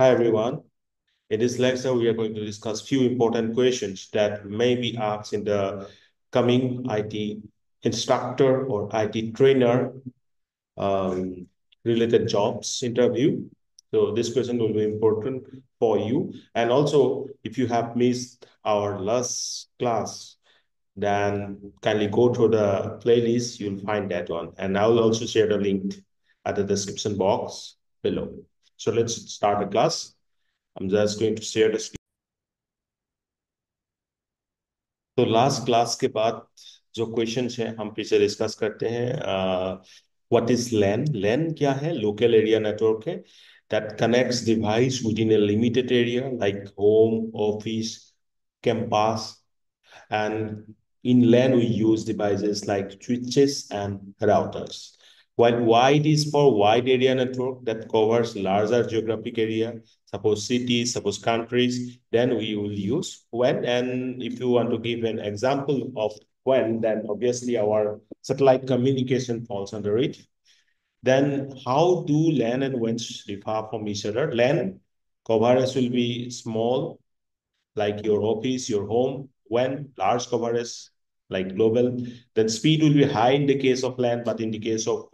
Hi everyone. In this lecture, we are going to discuss few important questions that may be asked in the coming IT instructor or IT trainer um, related jobs interview. So this question will be important for you. And also, if you have missed our last class, then kindly go to the playlist. You'll find that one. And I will also share the link at the description box below. So let's start the class. I'm just going to share the screen. तो last class के बाद जो questions हैं हम फिर से discuss करते हैं व्हाट इज लैन लैन क्या है लोकल एरिया नेटवर्क है that connects device with in A limited area like home office campus and in LAN, we use devices like switches and routers. While wide is for wide area network that covers larger geographic area, suppose cities, suppose countries, then we will use WAN. And if you want to give an example of WAN, then obviously our satellite communication falls under it. Then how do LAN and WAN differ from each other? LAN coverage will be small like your office, your home, when large coverage like global, then speed will be high in the case of LAN, but in the case of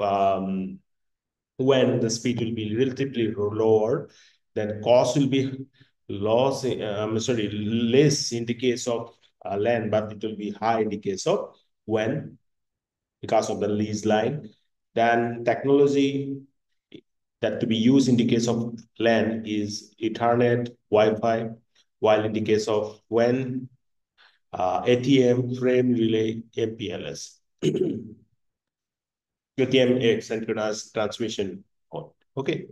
when the speed will be relatively lower, then cost will be less in the case of LAN, but it will be high in the case of when because of the lease line. Then technology that to be used in the case of LAN is Ethernet, Wi-Fi, while in the case of when ATM, frame relay, MPLS. ATM is synchronous transmission. Okay.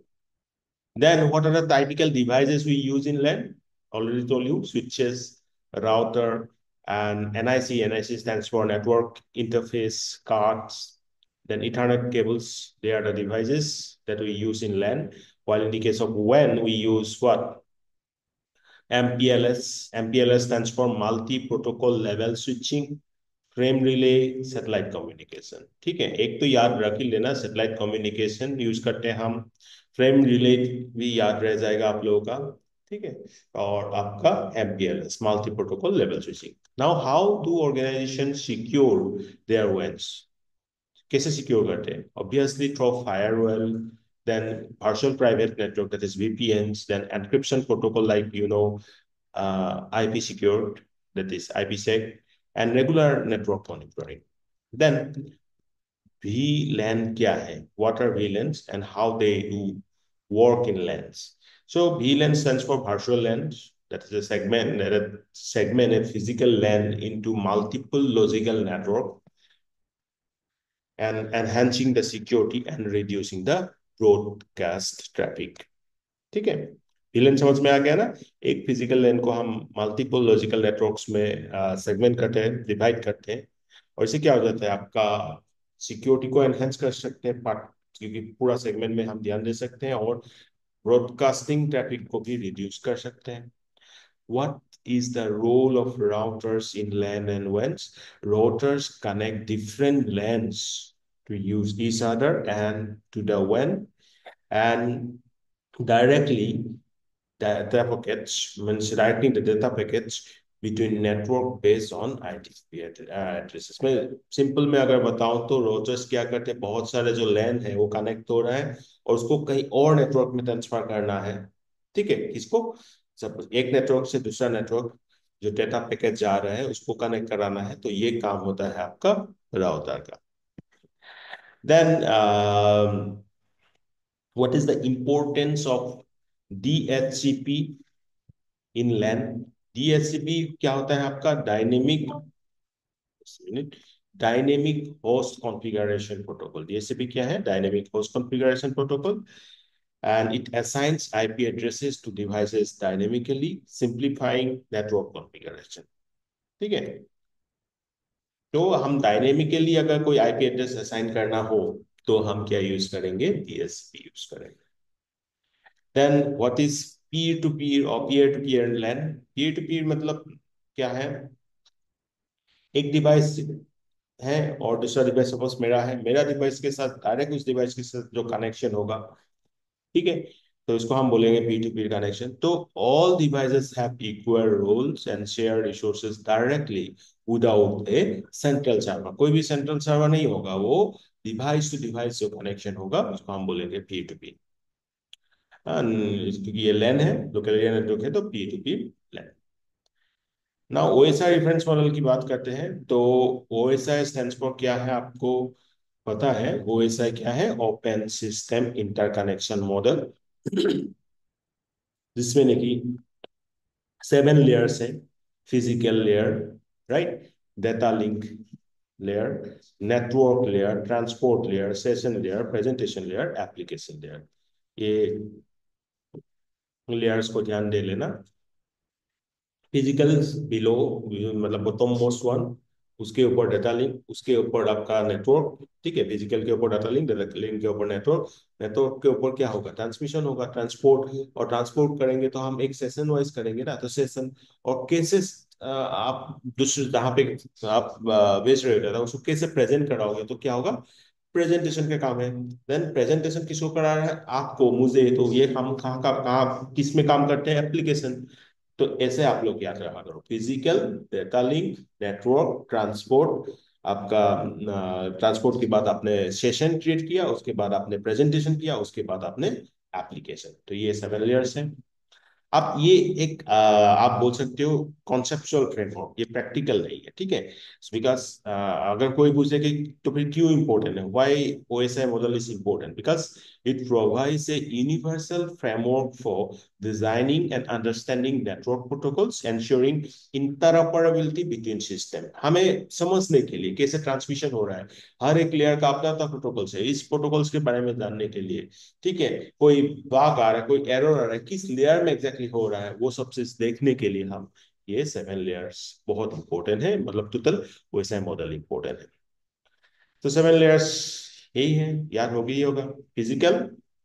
Then what are the typical devices we use in LAN? Already told you, switches, router, and NIC. NIC stands for Network Interface Cards. Then Ethernet cables, they are the devices that we use in LAN. While in the case of WAN, we use what? MPLS. MPLS stands for Multi-Protocol Level Switching. Frame relay satellite communication ठीक है एक तो याद रख ही लेना satellite communication use करते हैं हम फ्रेम रिले भी याद रह जाएगा आप लोगों का ठीक है और आपका MPLS multi protocol level switching now how do organisation secure their WANs कैसे सिक्योर करते हैं obviously through firewall then partial private network that is VPNs then encryption protocol like IP secured that is IPsec and regular network monitoring. Then VLAN क्या है? What are VLANs and how they do work in LANs? So VLAN stands for virtual LAN. That is a segment a physical LAN into multiple logical network and enhancing the security and reducing the broadcast traffic. ठीक है VLAN समझ में आ गया ना एक physical लैन को हम multiple logical networks में सेगमेंट करते हैं डिवाइड करते हैं और इससे क्या हो जाता है आपका सिक्योरिटी को एनहेंस कर सकते हैं पार्ट क्योंकि पूरा सेगमेंट में हम ध्यान दे सकते हैं और ब्रॉडकास्टिंग ट्रैफिक को भी रिड्यूस कर सकते हैं what is the role of routers in LAN and WANs? Routers connect different LANs to use each other and to the WAN and directly data packets means writing the data packets between network based on ITP addresses में simple में अगर बताऊं तो Rogers क्या करते हैं बहुत सारे जो लैन है वो कनेक्ट हो रहा है और उसको कहीं और नेटवर्क में ट्रांसफर करना है ठीक है किसको सब एक नेटवर्क से दूसरा नेटवर्क जो डेटा पैकेट जा रहा है उसको कनेक्ट कराना है तो ये काम होता है आपका राउटर का then what is the importance of DHCP in LAN DHCP क्या होता है आपका dynamic host configuration protocol DHCP क्या है dynamic host configuration protocol and it assigns IP addresses to devices dynamically simplifying network configuration ठीक है तो हम डायनेमिकली अगर कोई आईपी एड्रेस असाइन करना हो तो हम क्या यूज करेंगे डीएचसीपी यूज करेंगे then what is peer to peer और peer to peer LAN peer to peer मतलब क्या है एक डिवाइस है और दूसरा डिवाइस सपोज मेरा है मेरा डिवाइस के साथ डायरेक्ट उस डिवाइस के साथ जो कनेक्शन होगा ठीक है तो इसको हम बोलेंगे पी टू पी कनेक्शन। तो all devices have equal roles and share resources directly without a central server. कोई भी सेंट्रल सर्वर नहीं होगा, वो डिवाइस टू डिवाइस जो कनेक्शन होगा उसको हम बोलेंगे पी टू पी। क्योंकि ये लैन है, लोकल एरिया नेटवर्क है, तो पी टू पी लैन। ना ओएसआई रेफरेंस मॉडल की बात करते हैं, तो ओएसआई स्टैंड्स फॉर क्या है आपको पता है? ओएसआई क्या है? ओपन सिस्टम इंटरकनेक्शन मॉडल, जिसमें ने कि 7 लेयर्स है। Physical layer, right, data link layer, network layer, transport layer, session layer, presentation layer, application layer. ये लेयर्स को ध्यान दे लेना। फिजिकल बिलो, मतलब बॉटम मोस्ट वन, उसके ऊपर डेटा लिंक, उसके ऊपर आपका नेटवर्क, ठीक है। फिजिकल के ऊपर डाटा लिंक, डाटा लिंक के ऊपर नेटवर्क, नेटवर्क के ऊपर क्या होगा? ट्रांसमिशन होगा, ट्रांसपोर्ट। और ट्रांसपोर्ट करेंगे तो हम एक सेशन वाइज करेंगे ना, तो सेशन और केसेस आप दूसरे जहाँ पे आप बेच रहे हो उसको कैसे प्रेजेंट कराओगे, तो क्या होगा? प्रेजेंटेशन का काम है। देन प्रेजेंटेशन किसको करा रहा है? आपको, मुझे। तो ये काम कहाँ का, कहाँ किस में काम करते हैं? एप्लीकेशन। तो ऐसे आप लोग याद रखा करो, physical, data link, network, transport. आपका ट्रांसपोर्ट के बाद आपने सेशन क्रिएट किया, उसके बाद आपने प्रेजेंटेशन किया, उसके बाद आपने एप्लीकेशन। तो ये 7 लेयर्स हैं। आप ये एक आप बोल सकते हो कॉन्सेप्चुअल फ्रेमवर्क, ये प्रैक्टिकल नहीं है, ठीक है। बिकॉज अगर कोई पूछे कि तो फिर क्यों इंपॉर्टेंट है, why OSI model is important, because it provides a universal framework for designing and understanding network protocols, ensuring interoperability between system. हमें समझने के लिए कैसे ट्रांसमिशन हो रहा है, हर एक लेयर का अपना अपना प्रोटोकॉल्स है, इस प्रोटोकॉल्स के बारे में जानने के लिए, ठीक है। कोई बाग आ रहा है, कोई एरर आ रहा है, किस लेयर में एग्जैक्टली हो रहा है, वो सब चीज देखने के लिए हम ये 7 लेयर्स बहुत इंपॉर्टेंट है, मतलब टोटल वैसा मॉडल इंपॉर्टेंट है। तो 7 लेयर्स यही है, याद होगी ही होगा। Physical,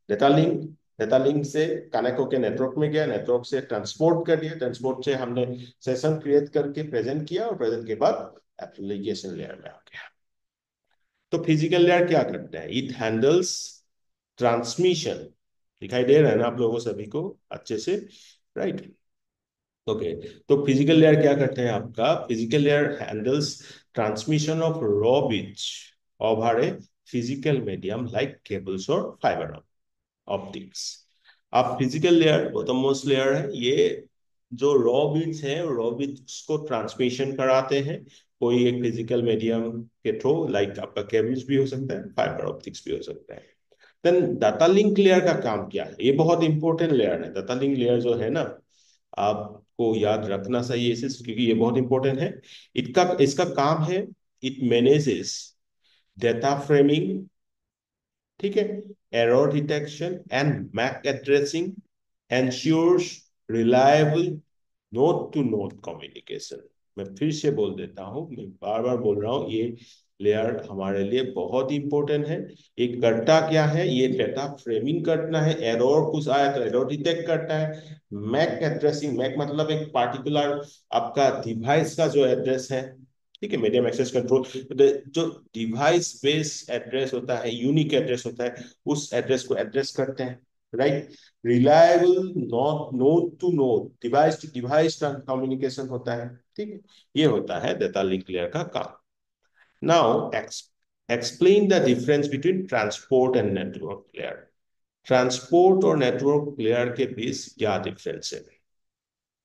data link, data link से कनेक्ट होकर नेटवर्क में गया, नेटवर्क से ट्रांसपोर्ट कर दिया, ट्रांसपोर्ट से हमने सेशन क्रिएट करके प्रेजेंट किया, और प्रेजेंट के बाद एप्लीकेशन लेयर में आ गया। तो फिजिकल लेयर क्या करता है? It handles transmission. दिखाई दे रहा है ना आप लोगों सभी को अच्छे से? Right, okay. तो फिजिकल लेयर क्या करते हैं? आपका physical layer handles transmission of raw bits over a physical medium like cables और फाइबर ऑप्टिक्स। आप फिजिकल लेयर वो तो मोस्ट लेयर है, ये जो रॉ बिट्स है, रॉ बिट्स को ट्रांसमिशन कराते हैं कोई एक फिजिकल मीडियम के थ्रू, लाइक आपका केबल्स भी हो सकता है, फाइबर ऑप्टिक्स भी हो सकता है। देन डाटा लिंक लेयर का काम क्या है? ये बहुत इंपॉर्टेंट लेयर है। डाटा लिंक लेयर जो है ना, आपको याद रखना चाहिए इसे, क्योंकि ये बहुत इंपॉर्टेंट है। इसका इसका काम है, इट मैनेजेस डेटा फ्रेमिंग, ठीक है, error detection and MAC addressing, ensures reliable node to node communication. मैं फिर से बोल देता हूँ, मैं बार बार बोल रहा हूँ, ये लेयर हमारे लिए बहुत इंपॉर्टेंट है। ये करता क्या है? ये डेटा फ्रेमिंग करना है, एरर कुछ आया तो एरर डिटेक्ट करता है। मैक एड्रेसिंग, मैक मतलब एक पार्टिकुलर आपका डिवाइस का जो एड्रेस है, ठीक है, मीडियम एक्सेस कंट्रोल। जो डिवाइस बेस एड्रेस होता है, यूनिक एड्रेस होता है, उस एड्रेस को एड्रेस करते हैं, right. Reliable not node to node, device to device communication होता है, ठीक है। ये होता है डेटा लिंक लेयर का काम। Now explain the difference between transport and network layer. Transport और नेटवर्क लेयर के बीच क्या डिफरेंस है?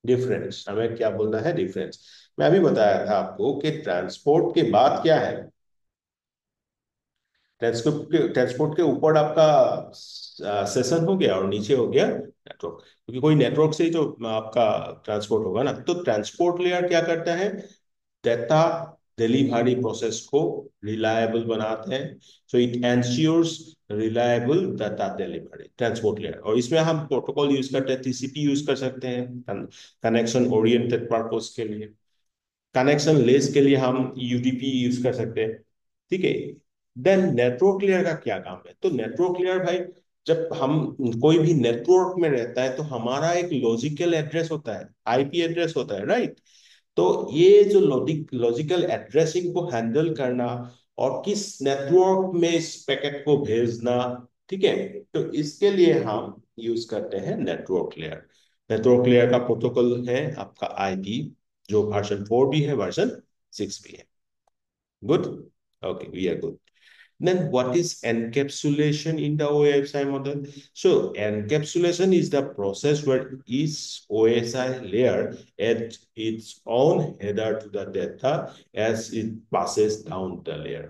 डिफरेंस हमें क्या बोलना है? डिफरेंस। मैं अभी बताया था आपको कि ट्रांसपोर्ट के बाद क्या है? ट्रांसपोर्ट के ऊपर आपका सेशन हो गया और नीचे हो गया नेटवर्क, क्योंकि कोई नेटवर्क से ही तो आपका ट्रांसपोर्ट होगा ना। तो ट्रांसपोर्ट लेयर क्या करता है? डेटा डिलीवरी प्रोसेस को रिलायबल बनाते हैं। So it ensures reliable data delivery, transport layer. और इसमें हम प्रोटोकॉल यूज करते हैं, टीसीपी यूज कर सकते हैं कनेक्शन ओरिएंटेड पर्पस के लिए। कनेक्शन लेस के लिए हम यूडीपी यूज कर सकते हैं, ठीक है। देन नेटवर्क लेयर का क्या काम है? तो नेटवर्क लेयर भाई, जब हम कोई भी नेटवर्क में रहता है तो हमारा एक लॉजिकल एड्रेस होता है, आईपी एड्रेस होता है, राइट। तो ये जो लॉजिकल एड्रेसिंग को हैंडल करना और किस नेटवर्क में इस पैकेट को भेजना, ठीक है। तो इसके लिए हम यूज करते हैं नेटवर्क लेयर। नेटवर्क लेयर का प्रोटोकॉल है आपका आईपी, जो वर्जन 4 भी है, वर्जन 6 भी है। Good. Okay, we are good. Then what is encapsulation in the OSI model? So encapsulation is the process where each OSI layer adds its own header to the data as it passes down the layer.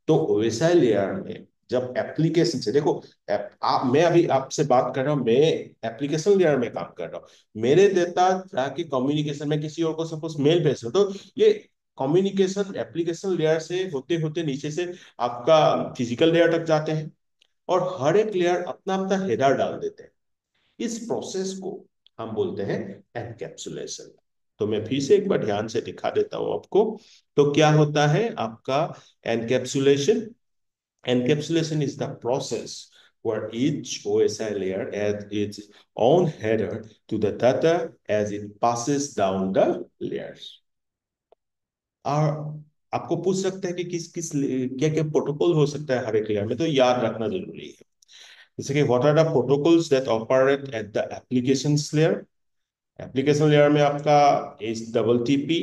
तो OSI layer में जब application से देखो, मैं अभी आपसे बात कर रहा हूँ, मैं एप्लीकेशन लेयर में काम कर रहा हूँ। मेरे डेटा जाके कम्युनिकेशन में किसी और को सपोज मेल भेज रहा हूँ, तो ये कम्युनिकेशन एप्लीकेशन लेयर से होते होते नीचे से आपका फिजिकल लेयर तक जाते हैं, और हर एक लेयर अपना अपना हेडर डाल देते हैं। इस प्रोसेस को हम बोलते हैं एनकैप्सुलेशन। तो मैं फिर से एक बार ध्यान से दिखा देता हूं आपको। तो क्या होता है आपका encapsulation? Encapsulation is the process where each OSI layer adds its own header to the data as it passes down the layers. और आपको पूछ सकते हैं कि किस किस क्या क्या प्रोटोकॉल हो सकता है हर एक लेयर में, तो याद रखना जरूरी है। जैसे कि what are the protocols that operate at the applications layer. Application layer में आपका HTTP,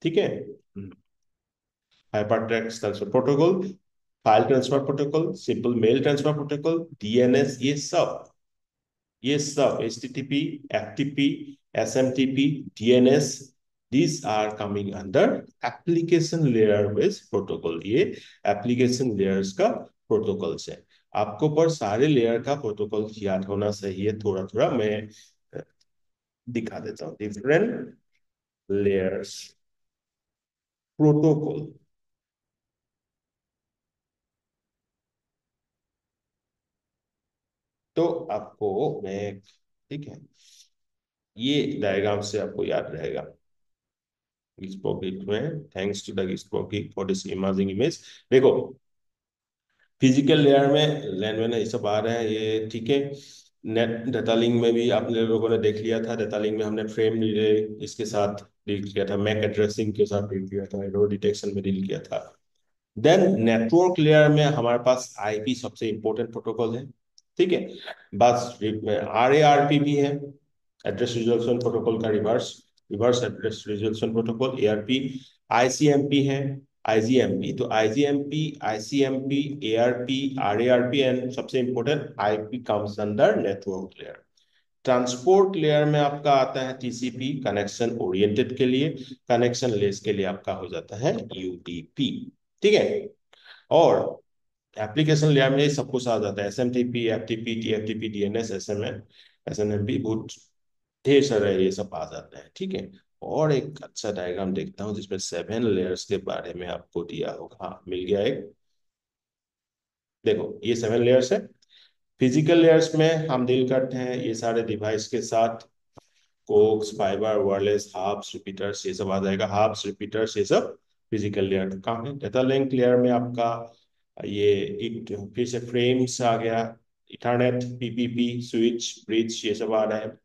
ठीक है, hyper text transfer protocol, file transfer protocol, simple mail transfer protocol, DNS, ये सब HTTP, FTP, SMTP, DNS, these are coming under application layer based protocol। ये application layers का protocols है। आपको पर सारे लेयर का प्रोटोकॉल याद होना सही है। थोड़ा थोड़ा मैं दिखा देता हूँ डिफरेंट लेयर्स प्रोटोकॉल। तो आपको मैं, ठीक है, ये डायग्राम से आपको याद रहेगा। गिस्पोकी में, थैंक्स टू द गिस्पोकी फॉर दिस इमेजिंग इमेज। देखो, फिजिकल लेयर में लैंड में ये सब आ रहे हैं, ये ठीक है। नेट डेटा लिंक में भी आप लोगों ने देख लिया था। डेटा लिंक में हमने फ्रेम इसके साथ डील किया था, मैक एड्रेसिंग के साथ डील किया था, एरर डिटेक्शन में डील किया था। देन नेटवर्क लेयर में हमारे पास आईपी सबसे इंपॉर्टेंट प्रोटोकॉल है, ठीक है। बस RARP भी है, एड्रेस रिजोल्यूशन प्रोटोकॉल का reverse, reverse address resolution protocol, ARP। ICMP है, IGMP। तो IGMP, ICMP, ARP, RARP and सबसे important IP comes under network layer. Transport layer में आपका आता है TCP, कनेक्शन ओरिएंटेड के लिए। कनेक्शन लेस के लिए आपका हो जाता है UDP, ठीक है। और एप्लीकेशन लेयर में सब कुछ आ जाता है, SMTP, FTP, TFTP, DNS, SMN, SNMP, बहुत ढेर सारे ये सब आ जाता है, ठीक है। और एक अच्छा डायग्राम देखता हूँ जिसमें 7 लेयर्स के बारे में आपको दिया होगा। हाँ, मिल गया एक। देखो, ये 7 लेयर्स है। फिजिकल लेयर्स में हम डील करते हैं ये सारे डिवाइस के साथ, coax, fibre, wireless, hubs, repeaters, ये सब आ जाएगा। हब्स, रिपीटर्स, ये सब फिजिकल लेयर का है। डेटा लिंक लेयर में आपका ये एक फिर से फ्रेम्स आ गया, इथरनेट, PPP, स्विच, ब्रिज, ये सब आ रहा है।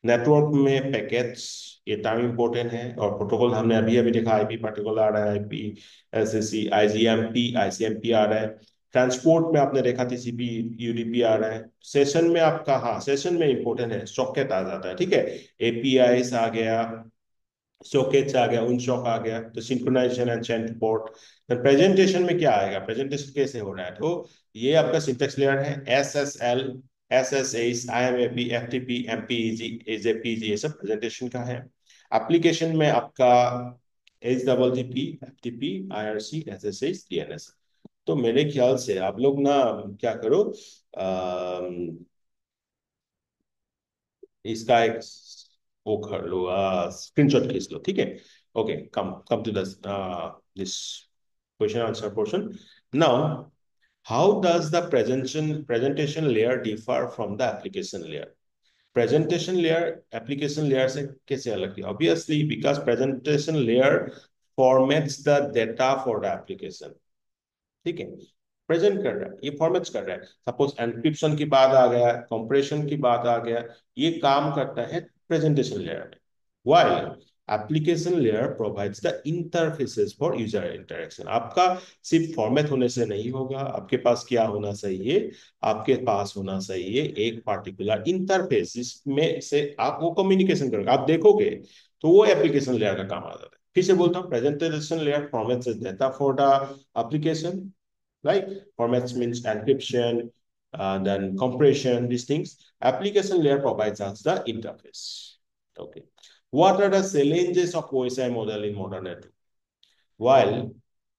नेटवर्क में पैकेट्स, ये टाइम इंपॉर्टेंट है। और प्रोटोकॉल हमने अभी अभी देखा, आईपी प्रोटोकॉल आ रहा है, IP, SSC, IGMP, ICMP आ रहा है। ट्रांसपोर्ट में आपने देखा TCP, UDP आ रहा है। सेशन में आपका, हाँ, सेशन में इंपॉर्टेंट है, सॉकेट आ जाता है, ठीक है। APIs आ गया, सॉकेट्स आ गया, उनसॉक आ गया, तो synchronisation and chain port. Presentation में क्या आएगा, प्रेजेंटेशन कैसे हो रहा है, तो ये आपका सिंटेक्स लेयर है। SSL, SSH, IMAP, FTP, MPEG, AJPG, ये सब प्रेजेंटेशन का है। एप्लीकेशन में आपका HTTP, FTP, IRC, SSH, DNS। तो मेरे ख्याल से आप लोग ना क्या करो, इसका एक वो कर लो, स्क्रीनशॉट खींच लो, ठीक है। Okay, come come to this question answer portion now. How does the presentation layer differ from the application layer? Presentation layer application layer से कैसे अलग है? Obviously because presentation layer formats the data for the application, ठीक है। Present कर रहा है, ये फॉर्मेट्स कर रहा है। सपोज एनक्रिप्शन की बात आ गया, कंप्रेशन की बात आ गया, ये काम करता है प्रेजेंटेशन लेयर में। While application layer provides the interfaces for user interaction. आपका सिर्फ फॉर्मेट होने से नहीं होगा, आपके पास क्या होना चाहिए, आपके पास होना चाहिए एक पार्टिकुलर इंटरफेस जिसमें से आप वो कम्युनिकेशन करोगे, आप देखोगे, तो वो एप्लीकेशन लेयर का काम आ जाता है। फिर से बोलता हूँ, presentation layer formats data for the application, right? Formats means encryption, then compression, these things. Application layer provides us the interface. Okay. What are the challenges of OSI model in modern network? While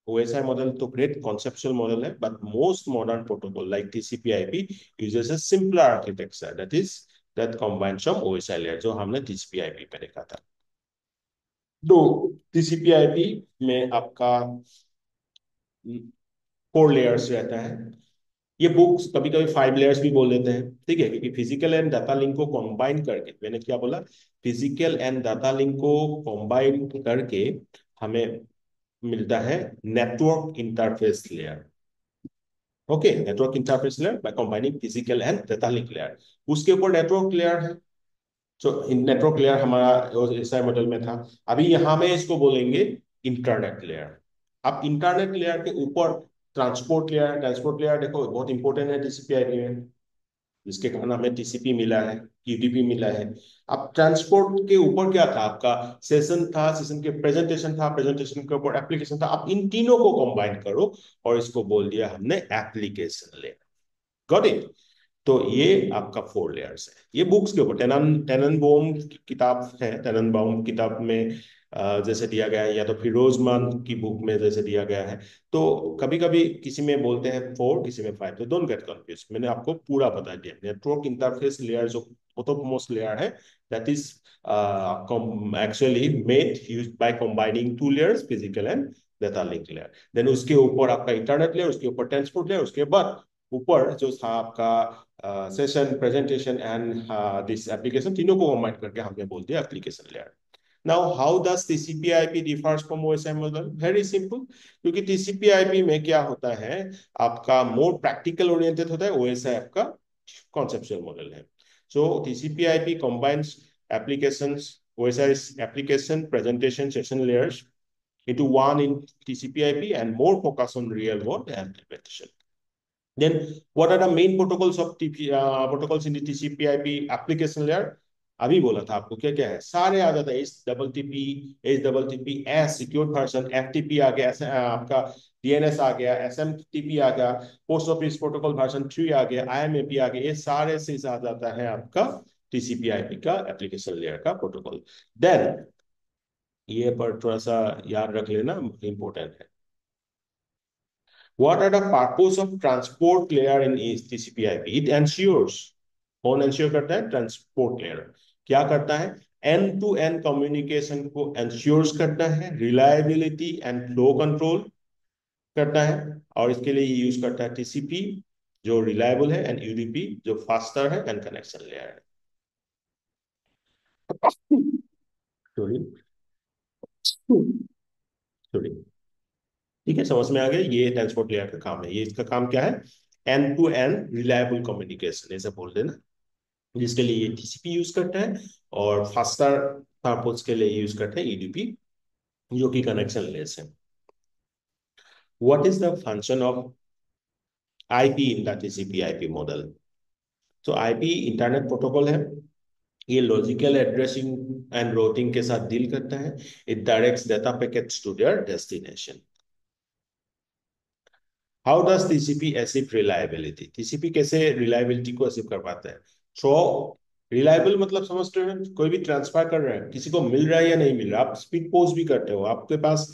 OSI model to great conceptual model, but most modern protocol like TCP/IP uses a simpler architecture that combines some OSI layer जो हमने TCP/IP पे देखा था। तो TCP/IP में आपका 4 layers रहता है। ये बुक्स कभी कभी 5 लेयर्स भी बोल देते हैं, ठीक है, क्योंकि फिजिकल एंड डाटा लिंक को कंबाइन करके, मैंने क्या बोला, फिजिकल एंड डाटा लिंक को कंबाइन करके हमें मिलता है network interface layer. Okay, network interface layer by combining physical and data link layer, उसके ऊपर नेटवर्क लेयर है। तो नेटवर्क लेयर हमारा एसआई मॉडल में था। अभी यहां में इसको बोलेंगे इंटरनेट लेयर। अब इंटरनेट लेयर के ऊपर ट्रांसपोर्ट लेयर देखो बहुत इंपॉर्टेंट है टीसीपी/आईपी में, जिसके कारण हमें टीसीपी मिला है, यूडीपी मिला है। अब ट्रांसपोर्ट के ऊपर क्या था, आपका सेशन था, सेशन के प्रेजेंटेशन था, प्रेजेंटेशन के ऊपर एप्लीकेशन था। अब इन तीनों को कंबाइन करो और इसको बोल दिया हमने एप्लीकेशन लेयर। Got it? तो ये आपका 4 लेयर्स है। ये बुक्स के ऊपर टेननबाउम की किताब है, टेननबाउम किताब में जैसे दिया गया है, या तो फिरोजमान की बुक में जैसे दिया गया है। तो कभी कभी किसी में बोलते हैं 4, किसी में 5, तो डोंट गेट कंफ्यूज, मैंने आपको पूरा बता दिया। नेटवर्क इंटरफेस लेयर जो मोस्ट लेयर है, that is actually made use by combining 2 layers, physical and data link layer. Then उसके ऊपर आपका इंटरनेट लेयर, उसके ऊपर ट्रांसपोर्ट लेयर, उसके बाद ऊपर जो था आपका session, presentation and this application, तीनों को कंबाइन करके हमने बोल दिया application layer. Now how does टीसीपी/आईपी differs from OSI model? Very simple, क्योंकि टीसीपी/आईपी में क्या होता है, आपका मोर प्रैक्टिकल ओरिएंटेड होता है, ओएसआई आपका कॉन्सेप्चुअल मॉडल है। So TCP IP combines applications, OSI's application, presentation, session layers into one in TCP/IP and more focus on real world implementation. Then, what are the main protocols of protocols in the TCP/IP application layer? अभी बोला था आपको क्या क्या है, सारे आ जाता है। H double T P, S secure version, FTP आ गया, आपका डीएनएस आ गया, एसएमटीपी आ गया, पोस्ट ऑफिस प्रोटोकॉल वर्जन 3 आ गया, आईएमएपी आ गया, ये सारे से आ जाता है आपका टीसीपी/आईपी का एप्लीकेशन लेयर का प्रोटोकॉल। देन ये पर थोड़ा सा याद रख लेना, इंपॉर्टेंट है। What are the purpose of transport layer in TCP/IP? It ensures, कौन ensure करता है? ट्रांसपोर्ट लेयर क्या करता है? एंड टू एंड कम्युनिकेशन को ensures करता है, रिलायबिलिटी एंड फ्लो कंट्रोल करता है, और इसके लिए यूज करता है टीसीपी जो रिलायबल है, एंड यूडीपी जो फास्टर है, एंड कनेक्शन लेयर है। सॉरी सॉरी, ठीक है, समझ में आ गया। ये ट्रांसपोर्ट लेयर का काम है। ये इसका काम क्या है? End to end reliable communication, ऐसा बोल देना, जिसके लिए ये टीसीपी यूज करता है, और फास्टर पर्पस के लिए यूज करते हैं ईडीपी, जो कि कनेक्शन लेस है। What is the function of IP in the TCP IP model? तो आईपी इंटरनेट प्रोटोकॉल है, ये लॉजिकल एड्रेसिंग एंड रूटिंग के साथ डील करता है। It directs data packets to their destination. How does TCP achieve reliability? TCP कैसे reliability को achieve कर पाता है? सो रिलायबल मतलब समझते हैं, कोई भी ट्रांसफर कर रहे हैं, किसी को मिल रहा है या नहीं मिल रहा, आप स्पीड पोस्ट भी करते हो, आपके पास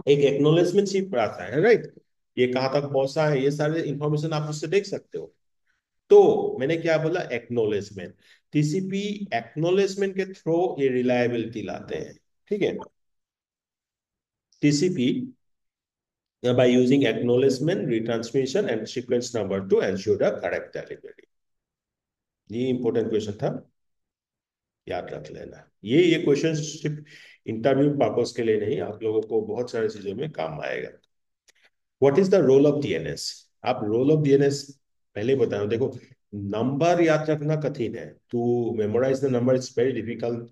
एक एक्नोलेजमेंट शिप आता है, राइट? ये कहाँ तक पहुंचा है, ये सारे इंफॉर्मेशन आप उससे देख सकते हो। तो मैंने क्या बोला? एक्नोलेजमेंट। टीसीपी एक्नोलेजमेंट के थ्रू ये रिलायबिलिटी लाते हैं, ठीक है। TCP by using acknowledgement, retransmission, and sequence number to ensure the correct delivery. ये इंपॉर्टेंट क्वेश्चन था, याद रख लेना। ये क्वेश्चन सिर्फ इंटरव्यू पर्पस के लिए नहीं, आप लोगों को बहुत सारी चीजों में काम आएगा। What is the role of DNS? आप रोल ऑफ डीएनएस पहले बताओ। देखो, नंबर याद रखना कठिन है, to memorise the number is very difficult.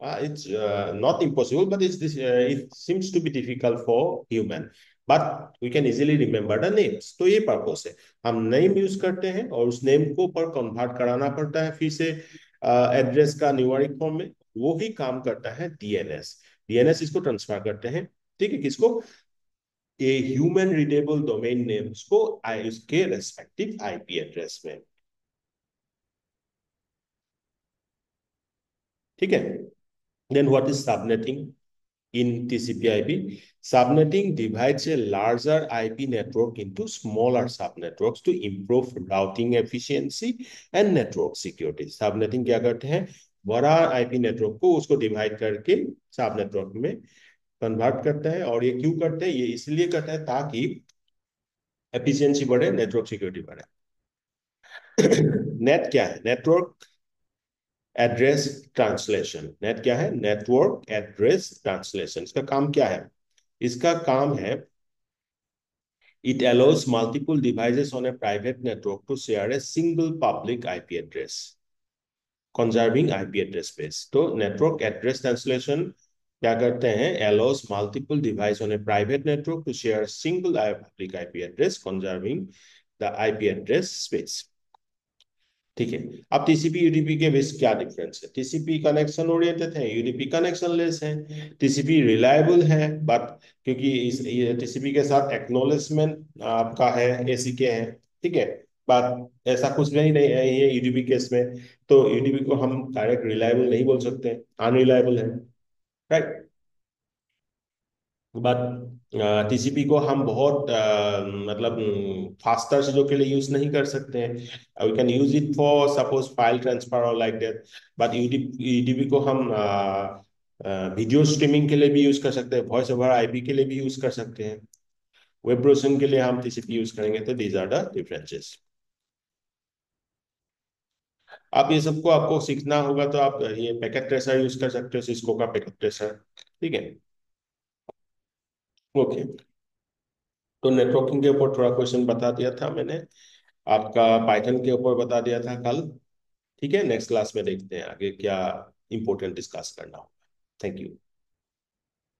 It's not impossible, but it seems to be difficult for human. But we can easily remember the names. तो ये पर्पस है, हम नेम यूज करते हैं और उस नेम को पर कन्वर्ट कराना पड़ता है फिर से एड्रेस का न्यूमेरिक फॉर्म में। वो ही काम करता है डीएनएस। डीएनएस इसको ट्रांसफर करते हैं, ठीक है, किसको? A human readable domain names को उसके रेस्पेक्टिव आईपी एड्रेस में। ठीक है। Then what is subnetting in TCP/IP? Subnetting divides a larger IP network into smaller subnetworks to improve routing efficiency and network security. Subnetting क्या करते हैं? बड़ा IP network को उसको डिवाइड करके सब नेटवर्क में कन्वर्ट करता है। और ये क्यों करते हैं? ये इसलिए करता है ताकि एफिशिएंसी बढ़े, नेटवर्क सिक्योरिटी बढ़े। नेट क्या है? Network address translation. नेट क्या है? Network address translation. इसका काम क्या है? इसका काम है, it allows multiple devices on a private network to share a single public IP address, conserving IP address space. तो network address translation क्या करते हैं? Allows multiple devices on a private network to share a single public IP address, conserving the IP address space. ठीक है। अब TCP UDP के बीच क्या difference है? टीसीपी कनेक्शन ओरिएंटेड है, यूडीपी कनेक्शन लेस है। टीसीपी रिलायबल है, बट क्योंकि इस टीसीपी के साथ एक्नॉलेजमेंट आपका है, एसीके है, ठीक है। बात ऐसा कुछ भी नहीं है ये यूडीपी केस में। तो यूडीपी को हम डायरेक्ट रिलायबल नहीं बोल सकते, अनरिलायबल है, राइट। बट टीसीपी को हम बहुत मतलब फास्टर चीजों के लिए यूज नहीं कर सकते हैं। We can use it for suppose file transfer और लाइक दैट। बट यूडीपी को हम वीडियो स्ट्रीमिंग के लिए भी यूज कर सकते हैं, वॉइस ओवर आईपी के लिए भी यूज कर सकते हैं, वेब ब्राउजिंग के लिए हम टीसीपी यूज करेंगे। तो दीज आर द डिफरेंसेस। आप ये सबको आपको सीखना होगा तो आप ये पैकेट ट्रेसर यूज कर सकते हो, सिस्को का पैकेट ट्रेसर, ठीक है। ओके। तो नेटवर्किंग के ऊपर थोड़ा क्वेश्चन बता दिया था मैंने, आपका पाइथन के ऊपर बता दिया था कल। ठीक है, नेक्स्ट क्लास में देखते हैं आगे क्या इंपॉर्टेंट डिस्कस करना होगा। Thank you.